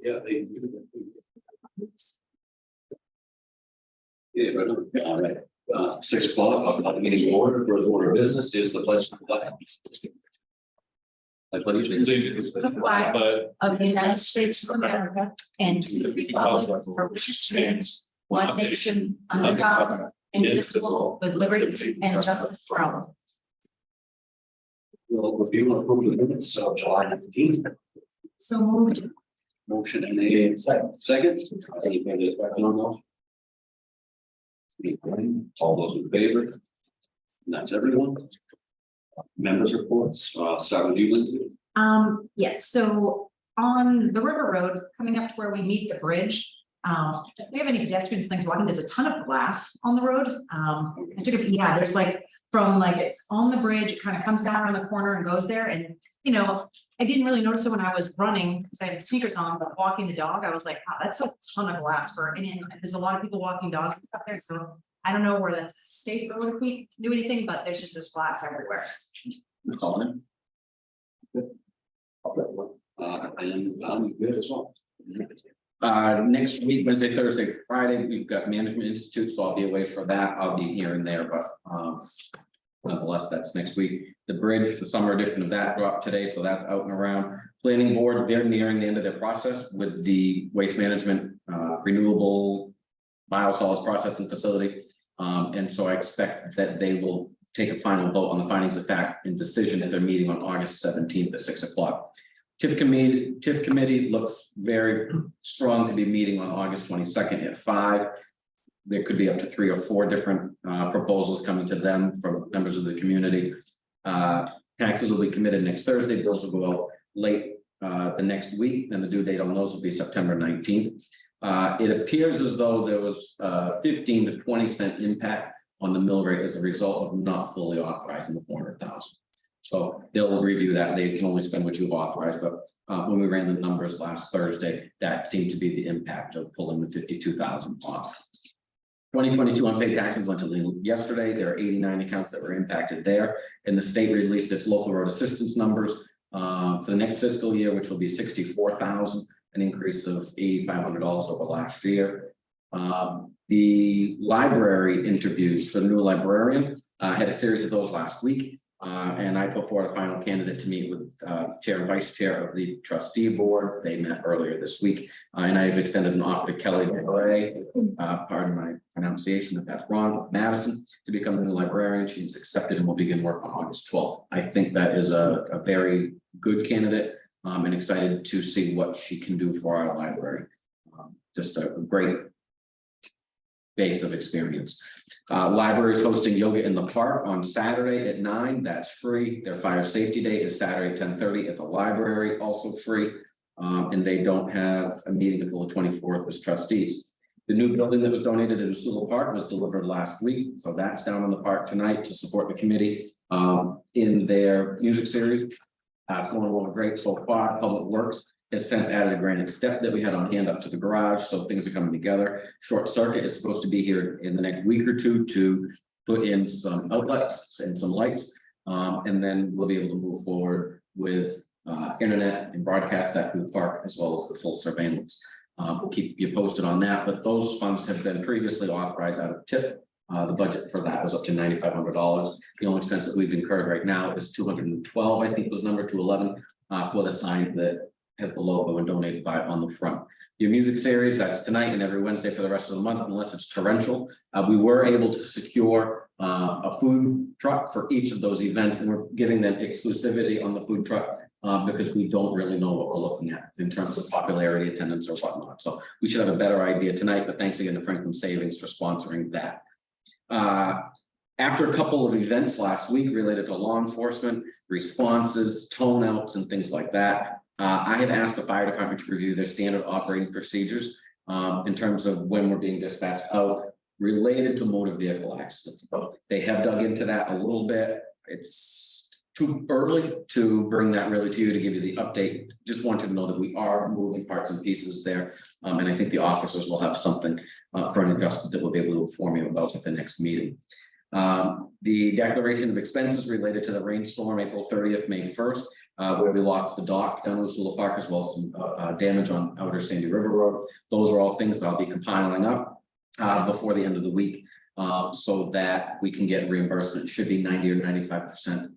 Yeah, they. Yeah, right. All right. 6 o'clock, meeting order for the order of business is the pledge to the flag. I pledge allegiance to the flag of the United States of America and to the republic for which it stands, one nation under God, indivisible, with liberty and justice for all. We'll review and approve the minutes of July 19th. So moved. Motion and a second. Any further discussion on those? All those in favor? And that's everyone. Members reports. Start with you, Lindsay. Yes, so on the river road coming up to where we meet the bridge, if we have any pedestrians, things walking, there's a ton of glass on the road. I took it, yeah, there's like from like it's on the bridge, it kind of comes down around the corner and goes there. And you know, I didn't really notice it when I was running because I had sneakers on, but walking the dog, I was like, wow, that's a ton of glass for, and there's a lot of people walking dogs up there. So I don't know where that's a state road if we do anything, but there's glass everywhere. Colin. Good. And I'm good as well. Next week, Wednesday, Thursday, Friday, we've got Management Institute, so I'll be away for that. I'll be here and there, but nonetheless, that's next week. The bridge, the summer edition of that dropped today, so that's out and around. Planning board, they're nearing the end of their process with the waste management renewable biosolids processing facility. And so I expect that they will take a final vote on the findings of fact and decision at their meeting on August 17th at 6 o'clock. TIF committee looks very strong to be meeting on August 22nd at 5. There could be up to 3 or 4 different proposals coming to them from members of the community. Taxes will be committed next Thursday. Bills will go out late the next week, and the due date on those will be September 19th. It appears as though there was 15 to 20 cent impact on the mill rate as a result of not fully authorizing the 400,000. So they'll review that. They can only spend what you've authorized, but when we ran the numbers last Thursday, that seemed to be the impact of pulling the 52,000 off. 2022 unpaid taxes went to legal yesterday. There are 89 accounts that were impacted there, and the state released its local road assistance numbers for the next fiscal year, which will be 64,000, an increase of $8,500 over last year. The library interviews for the new librarian had a series of those last week. And I put forward a final candidate to meet with chair and vice chair of the trustee board. They met earlier this week, and I've extended an offer to Kelly Gray, pardon my pronunciation if that's wrong, Madison, to become the new librarian. She's accepted and will begin work on August 12th. I think that is a very good candidate, and excited to see what she can do for our library. Just a great base of experience. Library is hosting yoga in the park on Saturday at 9. That's free. Their fire safety day is Saturday at 10:30 at the library, also free. And they don't have a meeting until the 24th as trustees. The new building that was donated to Usula Park was delivered last week, so that's down in the park tonight to support the committee in their music series. It's going along great so far. Public Works has since added a granite step that we had on hand up to the garage, so things are coming together. Short Circuit is supposed to be here in the next week or two to put in some outlets and some lights, and then we'll be able to move forward with internet and broadcast that through the park, as well as the full surveillance. We'll keep you posted on that, but those funds have been previously authorized out of TIF. The budget for that was up to $9,500. The only expense that we've incurred right now is $212, I think was number 211, for the sign that has the logo and donated by on the front. Your music series, that's tonight and every Wednesday for the rest of the month, unless it's torrential. We were able to secure a food truck for each of those events, and we're giving them exclusivity on the food truck because we don't really know what we're looking at in terms of popularity, attendance, or whatnot. So we should have a better idea tonight, but thanks again to Franklin Savings for sponsoring that. After a couple of events last week related to law enforcement, responses, tone outs, and things like that, I have asked the fire department to review their standard operating procedures in terms of when we're being dispatched out related to motor vehicle accidents. So they have dug into that a little bit. It's too early to bring that really to you to give you the update. Just want you to know that we are moving parts and pieces there. And I think the officers will have something for an adjustment that we'll be able to inform you about at the next meeting. The declaration of expenses related to the rainstorm, April 30th, May 1st, where we lost the dock down Usula Park, as well as some damage on Outer Sandy River Road. Those are all things that I'll be compiling up before the end of the week, so that we can get reimbursement. It should be 90 or 95%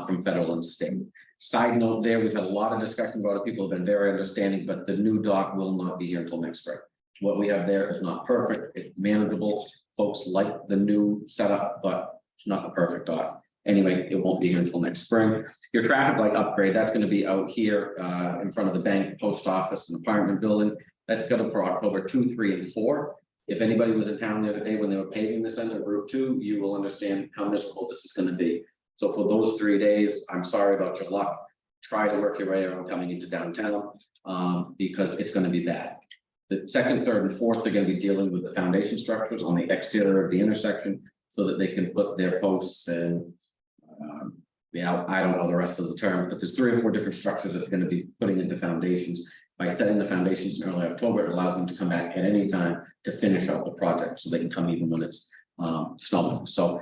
from federal and state. Side note there, we've had a lot of discussion about it. People have been very understanding, but the new dock will not be here until next spring. What we have there is not perfect, it's manageable. Folks like the new setup, but it's not the perfect dock. Anyway, it won't be here until next spring. Your traffic light upgrade, that's going to be out here in front of the bank, post office, and apartment building. That's scheduled for October 2, 3, and 4. If anybody was in town the other day when they were paving this end of Route 2, you will understand how miserable this is going to be. So for those 3 days, I'm sorry about your luck. Try to work your way around coming into downtown because it's going to be bad. The second, third, and fourth, they're going to be dealing with the foundation structures on the exterior of the intersection so that they can put their posts and I don't know the rest of the terms, but there's 3 or 4 different structures that's going to be putting into foundations. By setting the foundations in early October, it allows them to come back at any time to finish up the project, so they can come even when it's snowing. So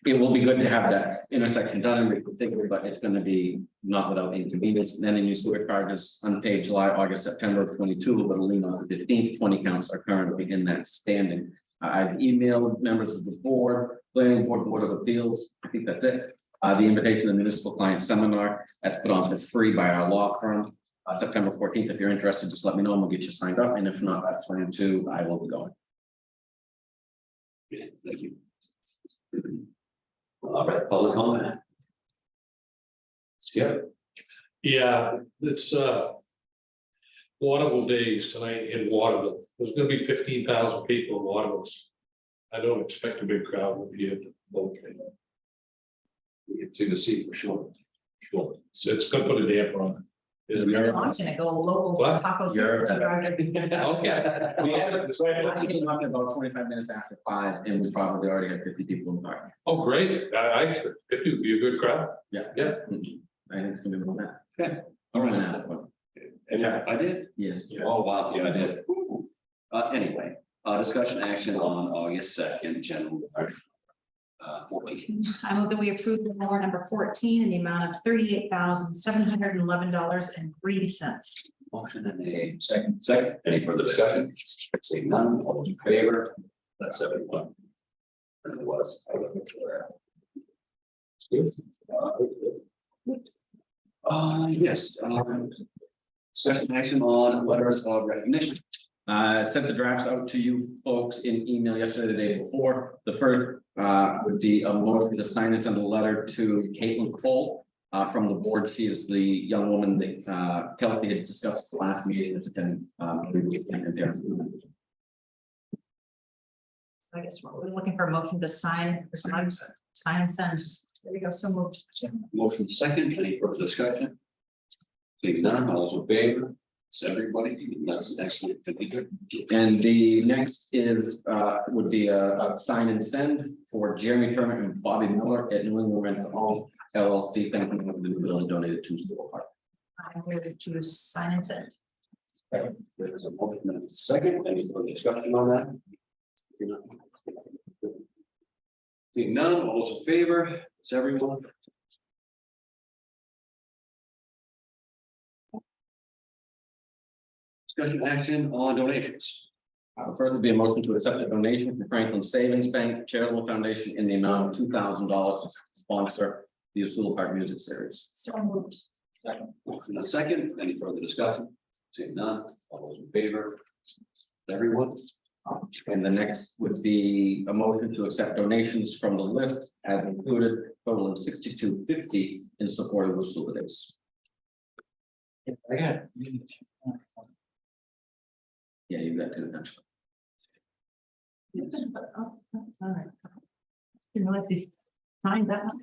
it will be good to have that intersection done and reconfigured, but it's going to be not without inconvenience. And then in your sewer charges, unpaid July, August, September of 22, but a lien on the 15th, 20 counts are currently in that standing. I've emailed members of the board, planning board, board of appeals. I think that's it. The invitation to the municipal client seminar that's put on for free by our law firm. September 14th. If you're interested, just let me know and we'll get you signed up. And if not, that's fine too. I will be going. Yeah, thank you. All right, public comment. Skip. Yeah, it's Waterville days tonight in Waterville. There's gonna be 15,000 people in Waterville. I don't expect a big crowd will be at the location. We get to see for sure. Sure. So it's gonna put a damper on it. Is it I'm American? gonna go local What? taco. You're- Okay. We have it. I came up about 25 minutes after 5 and we probably already had 50 people in the park. Oh, great. I expect it to be a good crowd. Yeah. Yeah. I think it's gonna be more than that. All Went right. out of fun. Yeah, I did. Yes. Oh, wow, yeah, I did. Anyway, discussion action on August 2nd, general. 14. I move that we approve the warrant number 14 in the amount of $38,711.03. Motion and a second. Second, any further discussion? Seeing none, all those in favor? That's 71. And it was. Yes, discussion action on letters of recognition. Sent the drafts out to you folks in email yesterday, the day before. The first would be a motion to sign and send a letter to Caitlin Cole from the board. She is the young woman that Kelsey had discussed at the last meeting that's attending. There. I guess we're looking for a motion to sign and send. There we go, so moved. Motion second, any further discussion? Seeing none, all those in favor? It's everybody, that's excellent. Thank you. And the next is would be a sign and send for Jeremy Turner and Bobby Miller at New England Rental Home LLC. Thank you for the building donated to School Park. I'm ready to sign and send. There's a motion and a second, any further discussion on that? Seeing none, all those in favor? It's everyone. Discussion action on donations. Further be a motion to accept a donation from Franklin Savings Bank Charitable Foundation in the amount of $2,000 to sponsor the Usula Park Music Series. So moved. Motion and a second, any further discussion? Seeing none, all those in favor? Everyone. And the next would be a motion to accept donations from the list as included, totaling $62.50 in support of Usula Days. Again. Yeah, you got to eventually. Oh, all right. You know, if you find that one.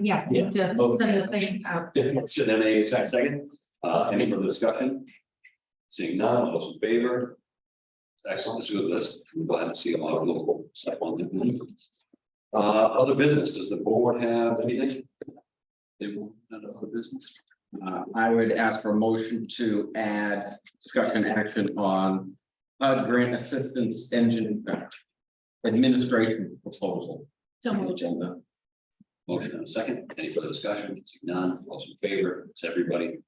Yeah. Yeah. To send the thing out. So then a second, any further discussion? Seeing none, all those in favor? Excellent, this is a good list. I'm glad to see a lot of local stuff on there. Other business, does the board have anything? They will, other business? I would ask for a motion to add discussion action on grant assistance engine administration proposal. So on the moved. agenda. Motion and a second. Any further discussion? Seeing none, all those in favor, it's everybody.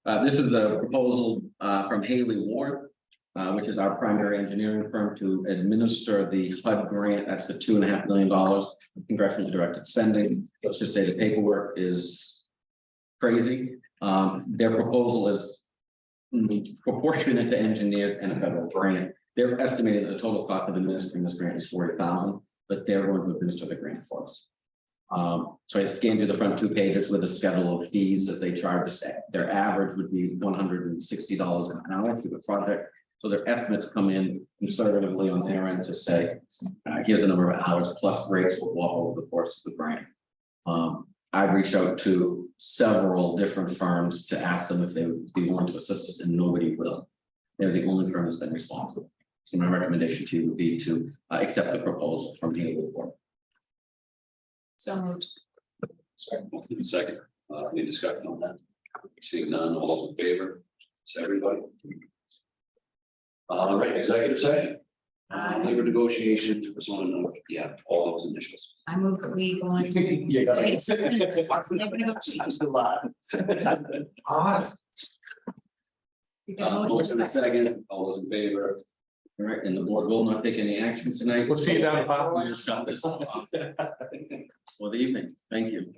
This is a proposal from Haley Ward, which is our primary engineering firm to administer the HUD grant. That's the $2.5 million congressionally directed spending. Let's just say the paperwork is crazy. Their proposal is proportionate to engineers and a federal grant. They're estimating that the total cost of administering this grant is $40,000, but they're going to administer the grant for us. So I scanned through the front 2 pages with a schedule of fees as they charge us. Their average would be $160 an hour for the project. So their estimates come in conservatively on their end to say, here's the number of hours plus rates will walk over the course of the grant. I've reached out to several different firms to ask them if they would be willing to assist us, and nobody will. They're the only firm that's been responsible. So my recommendation to you would be to accept the proposal from Haley Ward. So moved. Second, any discussion on that? Seeing none, all those in favor, it's everybody. All right, executive session. Labor negotiations, persona non, yeah, all those initials. I move that we go into. You got it. Labor negotiations. Awesome. You got a Motion motion and a second, all those in favor. All right, and the board will not take any action tonight. We'll see you down the bottom. We'll just shut this off for the evening. Thank you.